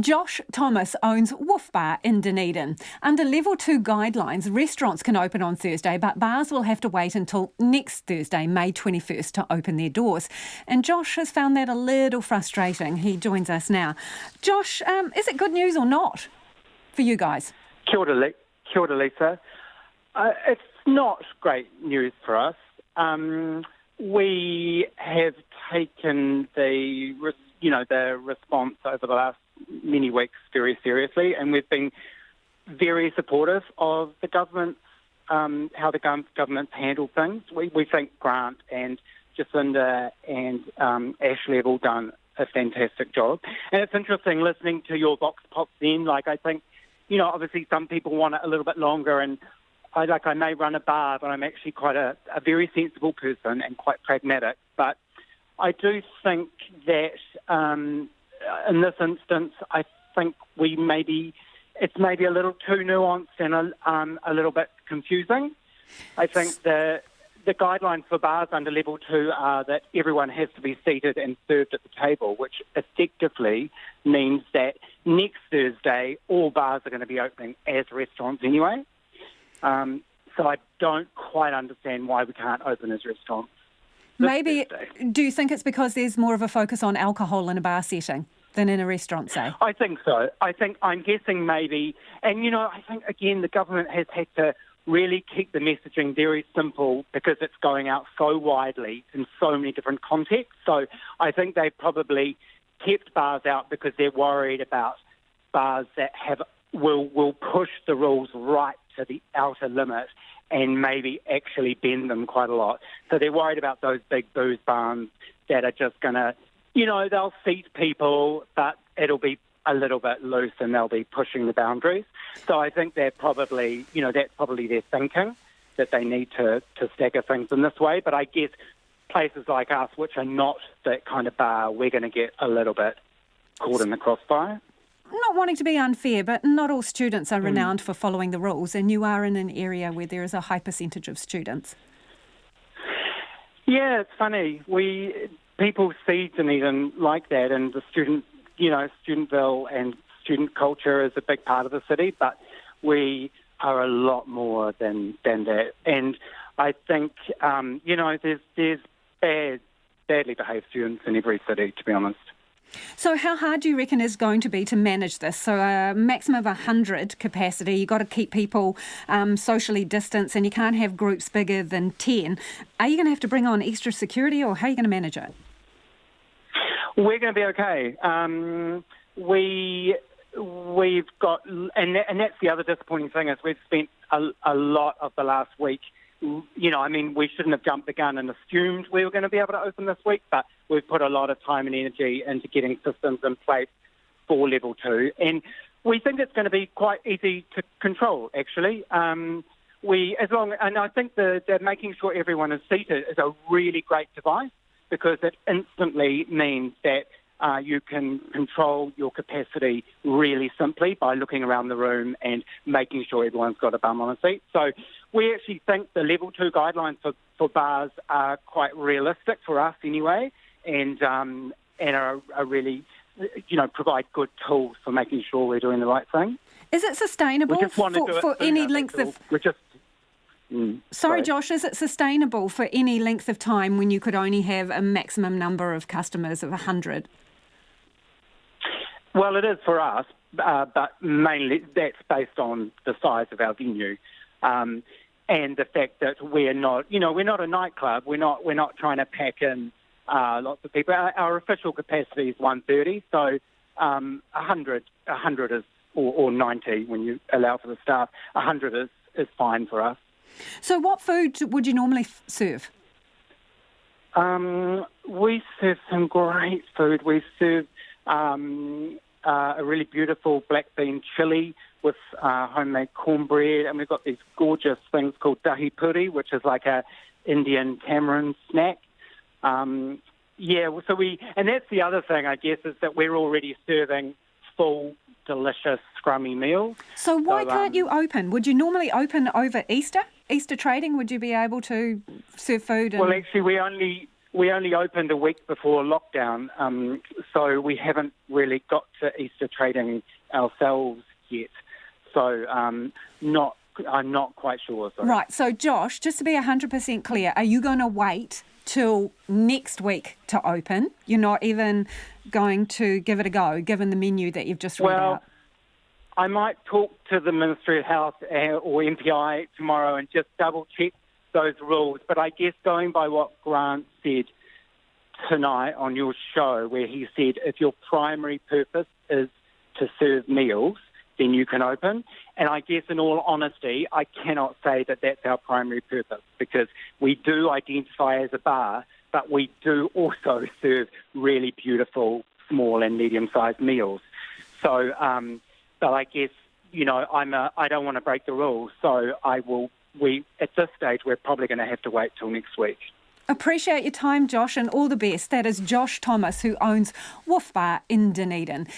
Josh Thomas owns Woof Bar in Dunedin. Under Level 2 guidelines, restaurants can open on Thursday, but bars will have to wait until next Thursday, May 21st, to open their doors. And Josh has found that a little frustrating. He joins us now. Josh, is it good news or not for you guys? Kia ora, Lisa. It's not great news for us. We have taken the response over the last many weeks very seriously, and we've been very supportive of the government, how the government's handled things. We think Grant and Jacinda and Ashley have all done a fantastic job. And it's interesting listening to your Vox Pops then. I think, obviously some people want it a little bit longer, and I may run a bar, but I'm actually quite a very sensible person and quite pragmatic. But I do think that in this instance, I think it's maybe a little too nuanced and a little bit confusing. I think the guidelines for bars under Level 2 are that everyone has to be seated and served at the table, which effectively means that next Thursday all bars are going to be opening as restaurants anyway. So I don't quite understand why we can't open as restaurants. Maybe, do you think it's because there's more of a focus on alcohol in a bar setting than in a restaurant, say? I think so. I'm guessing maybe. And, I think, again, the government has had to really keep the messaging very simple because it's going out so widely in so many different contexts. So I think they probably kept bars out because they're worried about bars that will push the rules right to the outer limit and maybe actually bend them quite a lot. So they're worried about those big booze barns that are just going to, they'll seat people, but it'll be a little bit loose and they'll be pushing the boundaries. So I think they're probably, that's probably their thinking, that they need to stagger things in this way. But I guess places like us, which are not that kind of bar, we're going to get a little bit caught in the crossfire. Not wanting to be unfair, but not all students are renowned for following the rules, and you are in an area where there is a high percentage of students. Yeah, it's funny. People see Dunedin like that, and the Studentville and student culture is a big part of the city, but we are a lot more than that. And I think, there's badly behaved students in every city, to be honest. So how hard do you reckon is going to be to manage this? So a maximum of 100 capacity, you've got to keep people socially distanced, and you can't have groups bigger than 10. Are you going to have to bring on extra security, or how are you going to manage it? We're going to be okay. We've got, and that's the other disappointing thing, is we've spent a lot of the last week. We shouldn't have jumped the gun and assumed we were going to be able to open this week, but we've put a lot of time and energy into getting systems in place for Level 2. And we think it's going to be quite easy to control, actually. And I think the making sure everyone is seated is a really great device because it instantly means that you can control your capacity really simply by looking around the room and making sure everyone's got a bum on a seat. So we actually think the Level 2 guidelines for bars are quite realistic for us anyway, and are really, provide good tools for making sure we're doing the right thing. Is it sustainable for any length of... Sorry, Josh, is it sustainable for any length of time when you could only have a maximum number of customers of 100? Well, it is for us, but mainly that's based on the size of our venue, and the fact that we're not a nightclub. We're not trying to pack in lots of people. Our official capacity is 130, so 100 is or 90 when you allow for the staff. 100 is fine for us. So what food would you normally serve? We serve some great food. We serve a really beautiful black bean chili with homemade cornbread, and we've got these gorgeous things called dahi puri, which is like a Indian tamarind snack. And that's the other thing, I guess, is that we're already serving full, delicious, scrummy meals. So why can't you open? Would you normally open over Easter trading? Would you be able to serve food? Well, actually, we only we only opened a week before lockdown, so we haven't really got to Easter trading ourselves yet. So I'm not quite sure. Sorry. Right, so Josh, just to be 100% clear, are you going to wait till next week to open? You're not even going to give it a go, given the menu that you've just read out? I might talk to the Ministry of Health or MPI tomorrow and just double-check those rules. But I guess going by what Grant said tonight on your show, where he said if your primary purpose is to serve meals, then you can open. And I guess in all honesty, I cannot say that that's our primary purpose, because we do identify as a bar, but we do also serve really beautiful small and medium-sized meals. So, but I guess, I don't want to break the rules, so at this stage, we're probably going to have to wait till next week. Appreciate your time, Josh, and all the best. That is Josh Thomas, who owns Woof Bar in Dunedin.